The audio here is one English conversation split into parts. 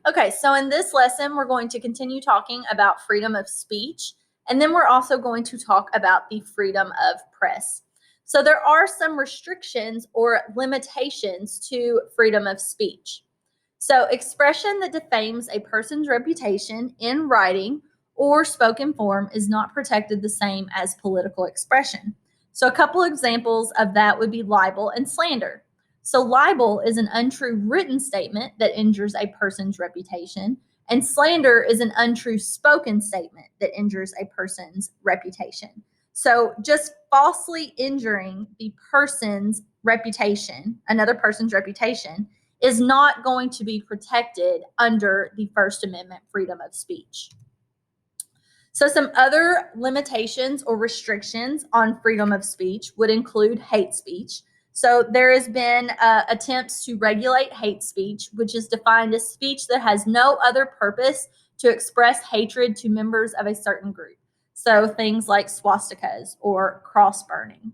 Okay, so in this lesson, we're going to continue talking about freedom of speech, and then we're also going to talk about the freedom of press. So there are some restrictions or limitations to freedom of speech. So expression that defames a person's reputation in writing or spoken form is not protected the same as political expression. So a couple examples of that would be libel and slander. So libel is an untrue written statement that injures a person's reputation, and slander is an untrue spoken statement that injures a person's reputation. So just falsely injuring the person's reputation, another person's reputation, is not going to be protected under the First Amendment freedom of speech. So some other limitations or restrictions on freedom of speech would include hate speech. So there has been attempts to regulate hate speech, which is defined as speech that has no other purpose to express hatred to members of a certain group. So things like swastikas or cross burning.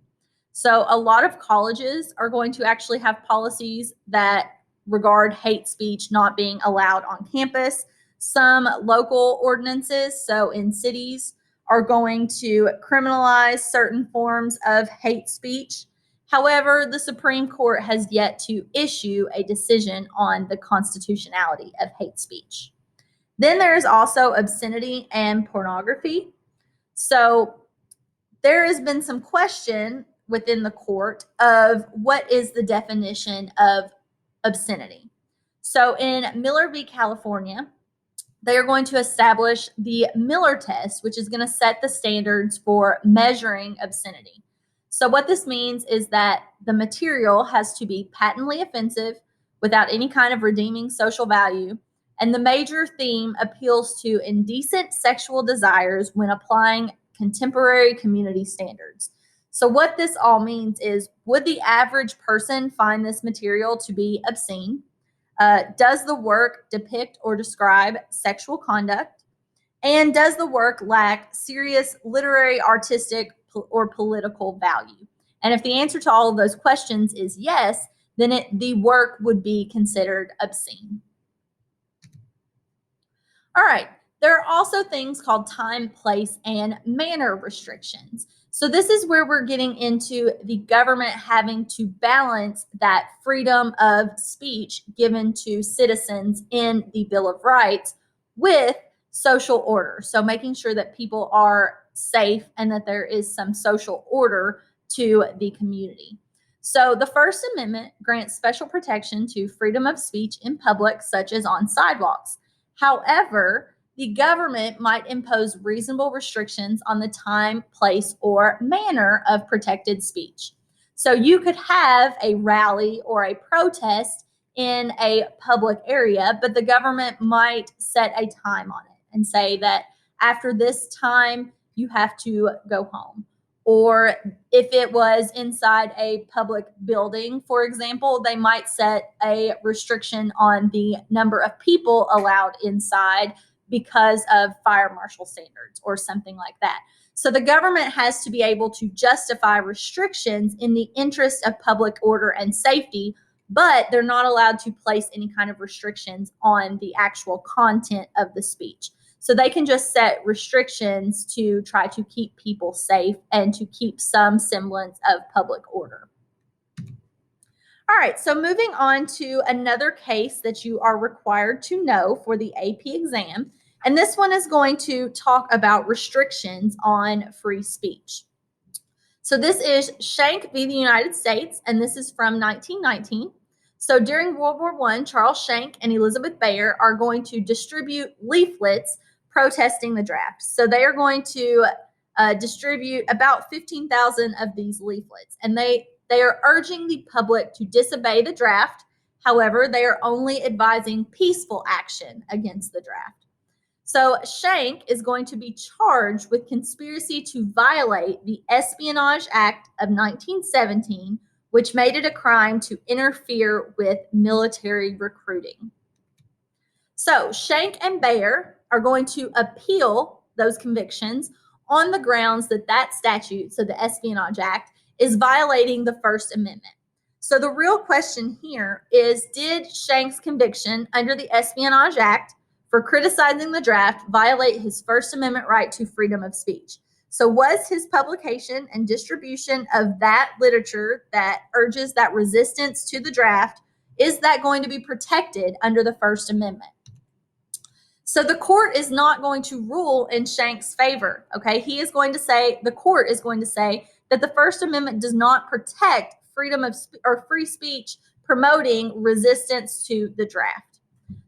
So a lot of colleges are going to actually have policies that regard hate speech not being allowed on campus. Some local ordinances, so in cities, are going to criminalize certain forms of hate speech. However, the Supreme Court has yet to issue a decision on the constitutionality of hate speech. Then there is also obscenity and pornography. So there has been some question within the court of what is the definition of obscenity. So in Miller v. California, they are going to establish the Miller test, which is going to set the standards for measuring obscenity. So what this means is that the material has to be patently offensive without any kind of redeeming social value, and the major theme appeals to indecent sexual desires when applying contemporary community standards. So what this all means is, would the average person find this material to be obscene? Does the work depict or describe sexual conduct? And does the work lack serious literary, artistic, or political value? And if the answer to all of those questions is yes, then the work would be considered obscene. All right, there are also things called time, place, and manner restrictions. So this is where we're getting into the government having to balance that freedom of speech given to citizens in the Bill of Rights with social order. So making sure that people are safe and that there is some social order to the community. So the First Amendment grants special protection to freedom of speech in public, such as on sidewalks. However, the government might impose reasonable restrictions on the time, place, or manner of protected speech. So you could have a rally or a protest in a public area, but the government might set a time on it and say that after this time, you have to go home. Or if it was inside a public building, for example, they might set a restriction on the number of people allowed inside because of fire marshal standards or something like that. So the government has to be able to justify restrictions in the interest of public order and safety, but they're not allowed to place any kind of restrictions on the actual content of the speech. So they can just set restrictions to try to keep people safe and to keep some semblance of public order. All right, so moving on to another case that you are required to know for the AP exam. And this one is going to talk about restrictions on free speech. So this is Schenck v. the United States, and this is from 1919. So during World War I, Charles Schenck and Elizabeth Bayer are going to distribute leaflets protesting the draft. So they are going to distribute about 15,000 of these leaflets, and they are urging the public to disobey the draft. However, they are only advising peaceful action against the draft. So Schenck is going to be charged with conspiracy to violate the Espionage Act of 1917, which made it a crime to interfere with military recruiting. So Schenck and Bayer are going to appeal those convictions on the grounds that that statute, so the Espionage Act, is violating the First Amendment. So the real question here is, did Shank's conviction under the Espionage Act for criticizing the draft violate his First Amendment right to freedom of speech? So was his publication and distribution of that literature that urges that resistance to the draft, is that going to be protected under the First Amendment? So the court is not going to rule in Shank's favor, okay? The court is going to say that the First Amendment does not protect freedom of or free speech promoting resistance to the draft.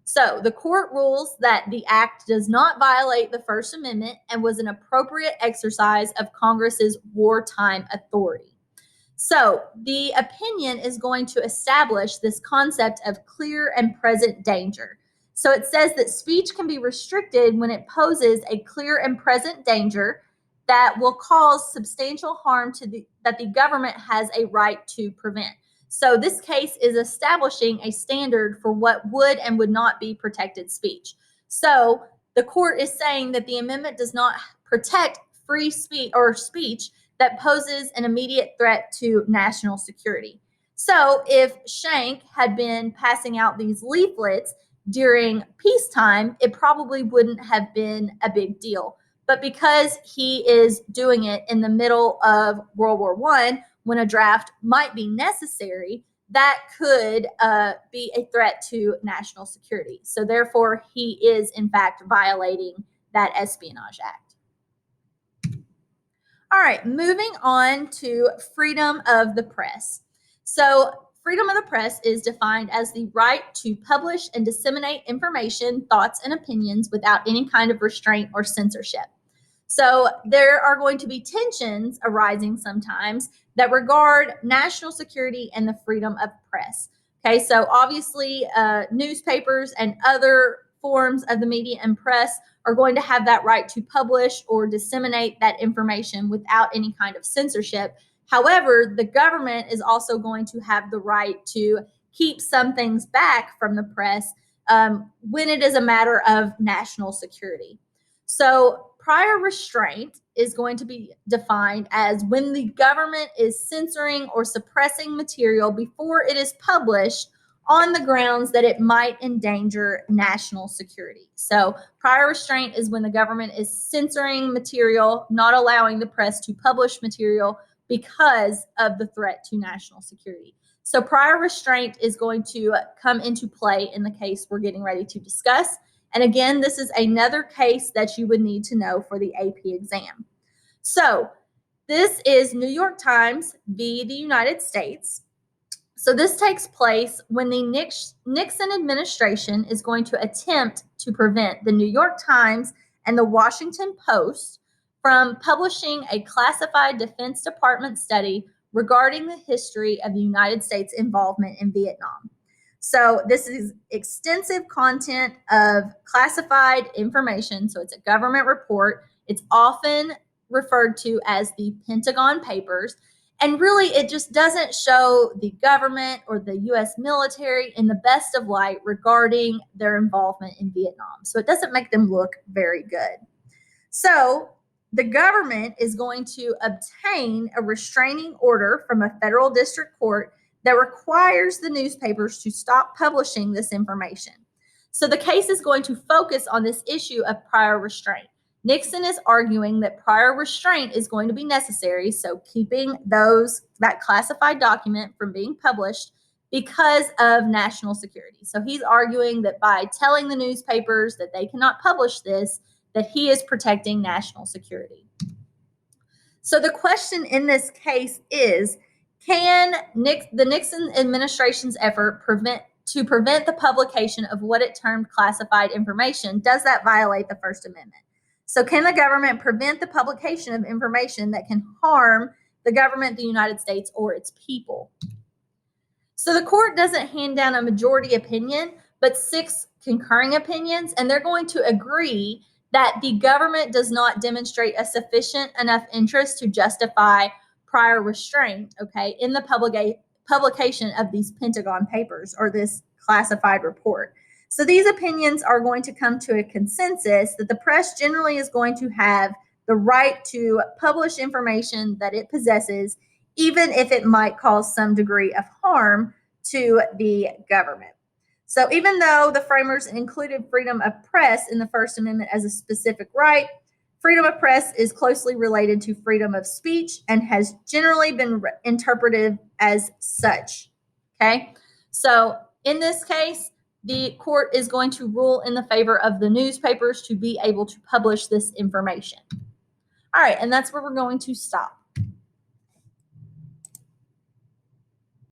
So the court rules that the act does not violate the First Amendment and was an appropriate exercise of Congress's wartime authority. So the opinion is going to establish this concept of clear and present danger. So it says that speech can be restricted when it poses a clear and present danger that will cause substantial harm that the government has a right to prevent. So this case is establishing a standard for what would and would not be protected speech. So the court is saying that the amendment does not protect free speech or speech that poses an immediate threat to national security. So if Shank had been passing out these leaflets during peacetime, it probably wouldn't have been a big deal. But because he is doing it in the middle of World War I, when a draft might be necessary, that could be a threat to national security. So therefore, he is in fact violating that Espionage Act. All right, moving on to freedom of the press. So freedom of the press is defined as the right to publish and disseminate information, thoughts, and opinions without any kind of restraint or censorship. So there are going to be tensions arising sometimes that regard national security and the freedom of press. Okay, so obviously newspapers and other forms of the media and press are going to have that right to publish or disseminate that information without any kind of censorship. However, the government is also going to have the right to keep some things back from the press when it is a matter of national security. So prior restraint is going to be defined as when the government is censoring or suppressing material before it is published on the grounds that it might endanger national security. So prior restraint is when the government is censoring material, not allowing the press to publish material because of the threat to national security. So prior restraint is going to come into play in the case we're getting ready to discuss. And again, this is another case that you would need to know for the AP exam. So this is New York Times v. the United States. So this takes place when the Nixon administration is going to attempt to prevent the New York Times and the Washington Post from publishing a classified Defense Department study regarding the history of the United States involvement in Vietnam. So this is extensive content of classified information. So it's a government report. It's often referred to as the Pentagon Papers. And really, it just doesn't show the government or the U.S. military in the best of light regarding their involvement in Vietnam. So it doesn't make them look very good. So the government is going to obtain a restraining order from a federal district court that requires the newspapers to stop publishing this information. So the case is going to focus on this issue of prior restraint. Nixon is arguing that prior restraint is going to be necessary, so keeping that classified document from being published because of national security. So he's arguing that by telling the newspapers that they cannot publish this, that he is protecting national security. So the question in this case is, can the Nixon administration's effort to prevent the publication of what it termed classified information, does that violate the First Amendment? So can the government prevent the publication of information that can harm the government, the United States, or its people? So the court doesn't hand down a majority opinion, but 6 concurring opinions, and they're going to agree that the government does not demonstrate a sufficient enough interest to justify prior restraint, okay, in the publication of these Pentagon Papers or this classified report. So these opinions are going to come to a consensus that the press generally is going to have the right to publish information that it possesses, even if it might cause some degree of harm to the government. So even though the framers included freedom of press in the First Amendment as a specific right, freedom of press is closely related to freedom of speech and has generally been interpreted as such. Okay, so in this case, the court is going to rule in the favor of the newspapers to be able to publish this information. All right, and that's where we're going to stop.